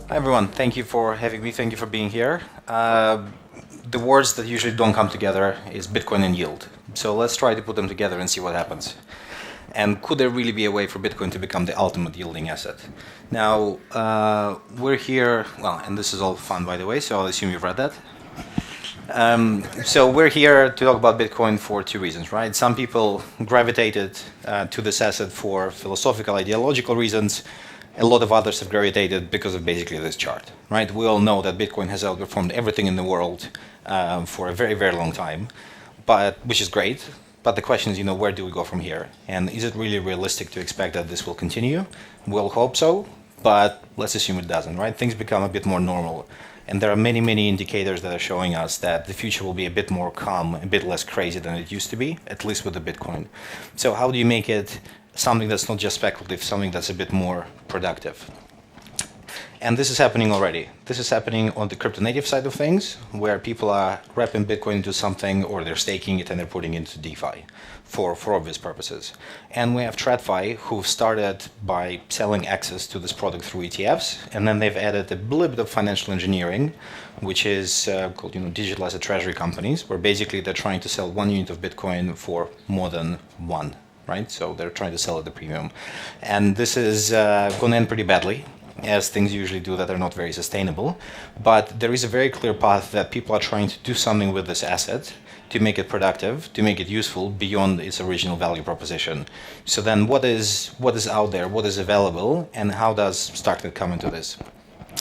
Hi everyone, thank you for having me, thank you for being here. The words that usually don't come together is Bitcoin and yield. So let's try to put them together and see what happens. And could there really be a way for Bitcoin to become the ultimate yielding asset? Now, we're here, well, and this is all fun by the way, so I'll assume you've read that. So we're here to talk about Bitcoin for two reasons, right? Some people gravitated to this asset for philosophical, ideological reasons. A lot of others have gravitated because of basically this chart, right? We all know that Bitcoin has outperformed everything in the world for a very, very long time, which is great. But the question is, where do we go from here? And is it really realistic to expect that this will continue? We'll hope so, but let's assume it doesn't, right? Things become a bit more normal. And there are many, many indicators that are showing us that the future will be a bit more calm, a bit less crazy than it used to be, at least with the Bitcoin. So how do you make it something that's not just speculative, something that's a bit more productive? And this is happening already. This is happening on the crypto native side of things, where people are wrapping Bitcoin into something, or they're staking it and they're putting it into DeFi for obvious purposes. And we have TradFi, who started by selling access to this product through ETFs, and then they've added a little bit of financial engineering, which is called digital asset treasury companies, where basically they're trying to sell 1 unit of Bitcoin for more than one, right? So they're trying to sell at the premium. And this is going to end pretty badly, as things usually do that are not very sustainable. But there is a very clear path that people are trying to do something with this asset to make it productive, to make it useful beyond its original value proposition. So then what is out there, what is available, and how does Starknet come into this?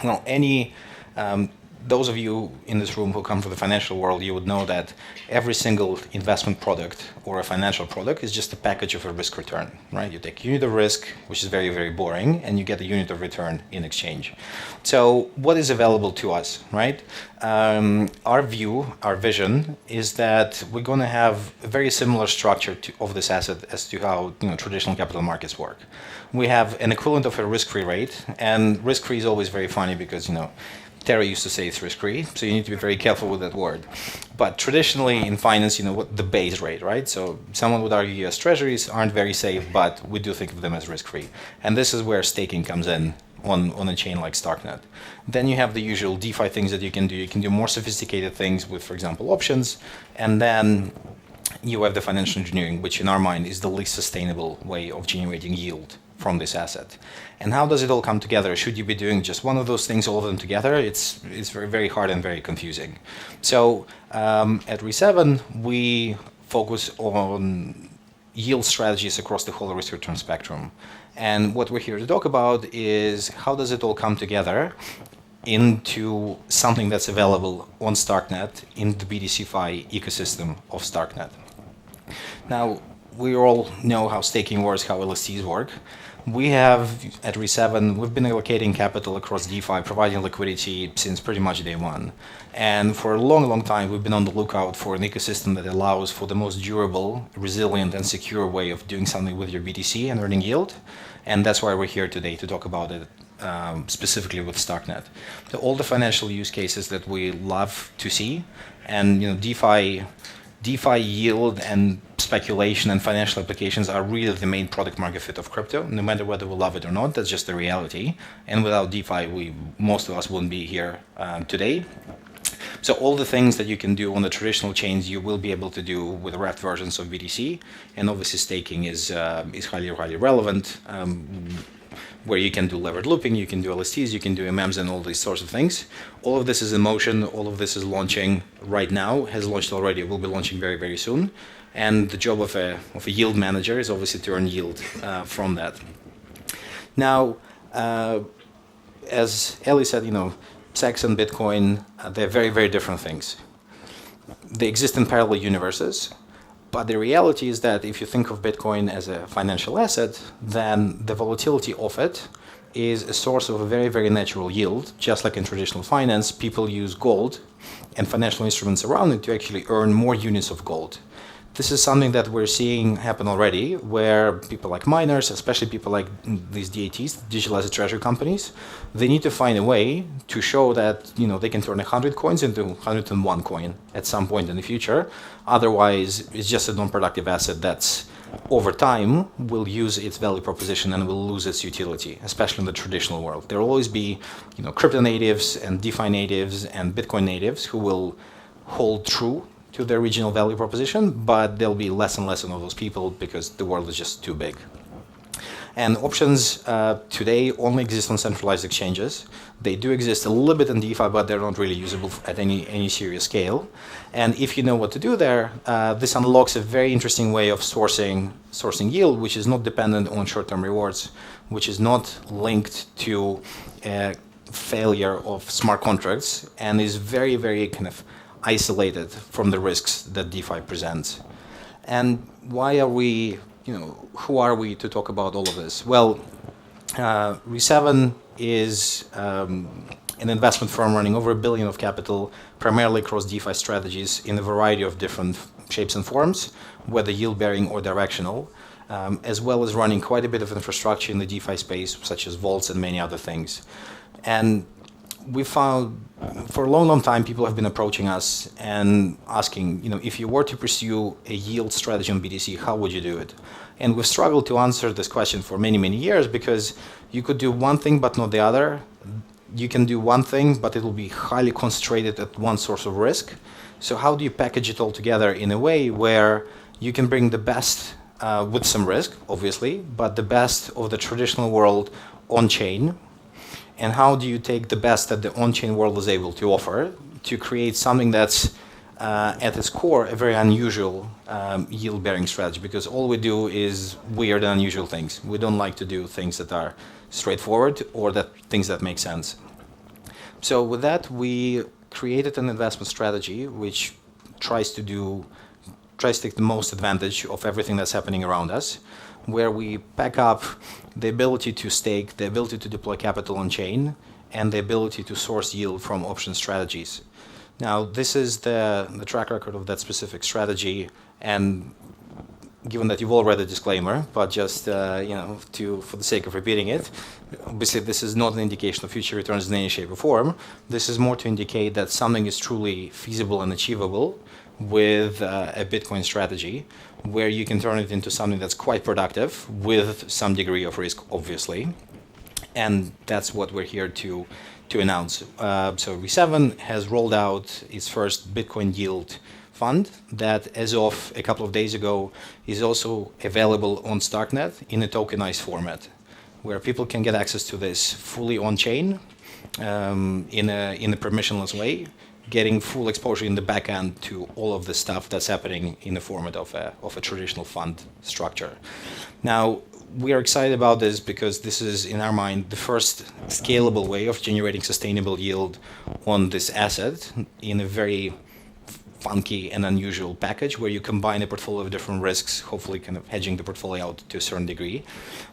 Well, those of you in this room who come from the financial world, you would know that every single investment product or a financial product is just a package of a risk return, right? You take a unit of risk, which is very, very boring, and you get a unit of return in exchange. So what is available to us, right? Our vision is that we're going to have a very similar structure of this asset as to how traditional capital markets work. We have an equivalent of a risk-free rate, and risk-free is always very funny because, Terry used to say it's risk-free, so you need to be very careful with that word. But traditionally in finance, what the base rate, right? So someone would argue US treasuries aren't very safe, but we do think of them as risk-free. And this is where staking comes in on a chain like Starknet. Then you have the usual DeFi things that you can do. You can do more sophisticated things with, for example, options. And then you have the financial engineering, which in our mind is the least sustainable way of generating yield from this asset. And how does it all come together? Should you be doing just one of those things, all of them together? It's very, very hard and very confusing. So at Re7, we focus on yield strategies across the whole risk return spectrum. And what we're here to talk about is how does it all come together into something that's available on Starknet in the BTCFi ecosystem of Starknet. Now, we all know how staking works, how LSTs work. We have, at Re7, we've been allocating capital across DeFi, providing liquidity since pretty much day one. And for a long, long time, we've been on the lookout for an ecosystem that allows for the most durable, resilient, and secure way of doing something with your BTC and earning yield. And that's why we're here today to talk about it, specifically with Starknet. All the financial use cases that we love to see, and DeFi yield and speculation and financial applications are really the main product market fit of crypto, no matter whether we love it or not. That's just the reality. And without DeFi, most of us wouldn't be here today. So all the things that you can do on the traditional chains, you will be able to do with wrapped versions of BTC. And obviously staking is highly, highly relevant, where you can do levered looping, you can do LSTs, you can do MMs and all these sorts of things. All of this is in motion, all of this is launching right now, has launched already, will be launching very, very soon. And the job of a yield manager is obviously to earn yield from that. Now, as Ellie said, SEX and Bitcoin, they're very, very different things. They exist in parallel universes. But the reality is that if you think of Bitcoin as a financial asset, then the volatility of it is a source of a very, very natural yield. Just like in traditional finance, people use gold and financial instruments around it to actually earn more units of gold. This is something that we're seeing happen already, where people like miners, especially people like these DATs, digital asset treasury companies, they need to find a way to show that they can turn 100 coins into 101 coin at some point in the future. Otherwise, it's just a non-productive asset that's over time will use its value proposition and will lose its utility, especially in the traditional world. There will always be, crypto natives and DeFi natives and Bitcoin natives who will hold true to their original value proposition, but there'll be less and less of those people because the world is just too big. And options today only exist on centralized exchanges. They do exist a little bit in DeFi, but they're not really usable at any serious scale. And if you know what to do there, this unlocks a very interesting way of sourcing yield, which is not dependent on short-term rewards, which is not linked to failure of smart contracts, and is very, very kind of isolated from the risks that DeFi presents. And why are we, who are we to talk about all of this? Well, Re7 is an investment firm running over $1 billion of capital, primarily across DeFi strategies in a variety of different shapes and forms, whether yield-bearing or directional, as well as running quite a bit of infrastructure in the DeFi space, such as vaults and many other things. And we found for a long time people have been approaching us and asking, if you were to pursue a yield strategy on BTC, how would you do it? And we've struggled to answer this question for many, many years because you could do one thing but not the other. You can do one thing, but it will be highly concentrated at one source of risk. So how do you package it all together in a way where you can bring the best, with some risk, obviously, but the best of the traditional world on-chain? And how do you take the best that the on-chain world is able to offer to create something that's at its core a very unusual yield-bearing strategy? Because all we do is weird and unusual things. We don't like to do things that are straightforward or things that make sense. So with that, we created an investment strategy which tries to take the most advantage of everything that's happening around us, where we pack up the ability to stake, the ability to deploy capital on chain, and the ability to source yield from option strategies. Now, this is the track record of that specific strategy, and given that you've all read the disclaimer, but just for the sake of repeating it, obviously this is not an indication of future returns in any shape or form. This is more to indicate that something is truly feasible and achievable with a Bitcoin strategy, where you can turn it into something that's quite productive with some degree of risk, obviously. And that's what we're here to announce. So Re7 has rolled out its first Bitcoin yield fund that, as of a couple of days ago, is also available on Starknet in a tokenized format, where people can get access to this fully on-chain in a permissionless way, getting full exposure in the back end to all of the stuff that's happening in the format of a traditional fund structure. Now, we are excited about this because this is, in our mind, the first scalable way of generating sustainable yield on this asset in a very funky and unusual package where you combine a portfolio of different risks, hopefully kind of hedging the portfolio out to a certain degree.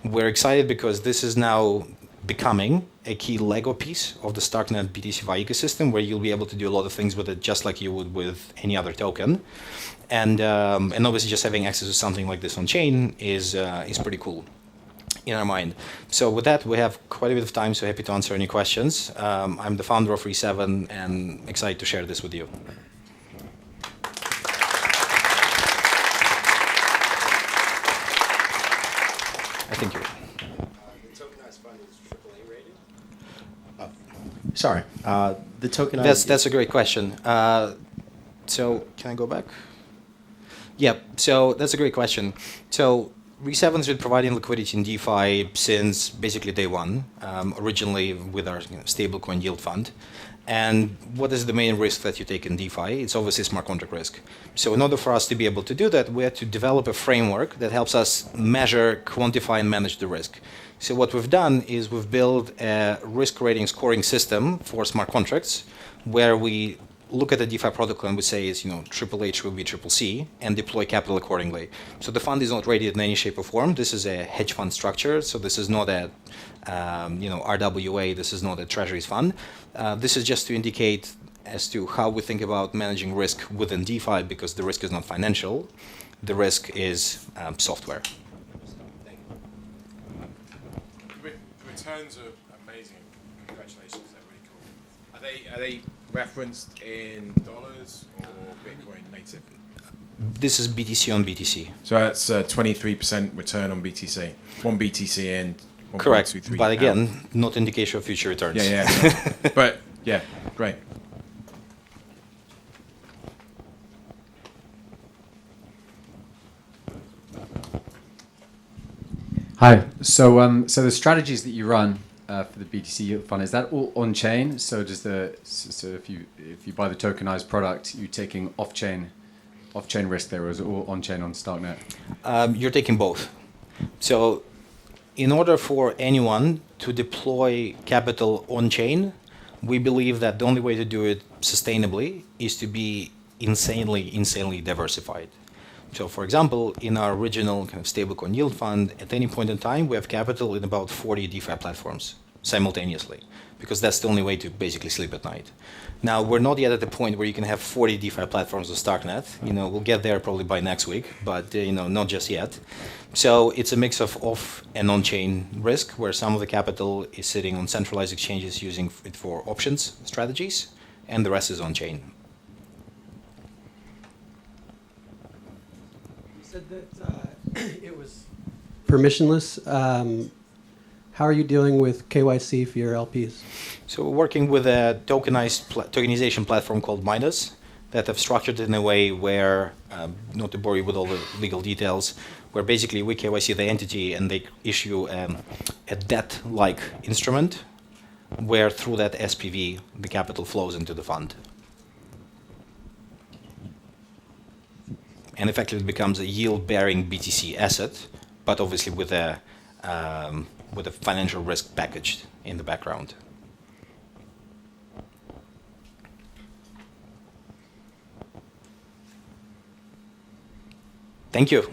We're excited because this is now becoming a key Lego piece of the Starknet BTCFi ecosystem, where you'll be able to do a lot of things with it just like you would with any other token. And obviously just having access to something like this on chain is pretty cool in our mind. So with that, we have quite a bit of time, so happy to answer any questions. I'm the founder of Re7 and excited to share this with you. I think you're... The tokenized fund is AAA rated? Sorry. The tokenized... That's a great question. So can I go back? Yeah, so that's a great question. So Re7 has been providing liquidity in DeFi since basically day one, originally with our stablecoin yield fund. And what is the main risk that you take in DeFi? It's obviously smart contract risk. So in order for us to be able to do that, we had to develop a framework that helps us measure, quantify, and manage the risk. So what we've done is we've built a risk rating scoring system for smart contracts, where we look at the DeFi protocol and we say is, triple H will be triple C, and deploy capital accordingly. So the fund is not rated in any shape or form. This is a hedge fund structure. So this is not a, RWA. This is not a treasuries fund. This is just to indicate as to how we think about managing risk within DeFi, because the risk is not financial. The risk is software. The returns are amazing. Congratulations, they're really cool. Are they referenced in dollars or Bitcoin native? This is BTC on BTC. So that's 23% return on BTC. One BTC in, 1.23 Correct. But out. again, not indication of future returns. Yeah. But yeah, great. Hi. So the strategies that you run for the BTC fund, is that all on chain? So if you buy the tokenized product, you taking off chain risk there, or is it all on chain on Starknet? You're taking both. So in order for anyone to deploy capital on chain, we believe that the only way to do it sustainably is to be insanely diversified. So for example, in our original kind of stablecoin yield fund, at any point in time, we have capital in about 40 DeFi platforms simultaneously, because that's the only way to basically sleep at night. Now, we're not yet at the point where you can have 40 DeFi platforms on Starknet. We'll get there probably by next week, but not just yet. So it's a mix of off and on-chain risk, where some of the capital is sitting on centralized exchanges using it for options strategies, and the rest is on-chain. You said that it was permissionless. How are you dealing with KYC for your LPs? So we're working with a tokenization platform called Midas that have structured it in a way where, not to bore you with all the legal details, where basically we KYC the entity and they issue a debt-like instrument where through that SPV the capital flows into the fund. And effectively it becomes a yield-bearing BTC asset, but obviously with a financial risk packaged in the background. Thank you.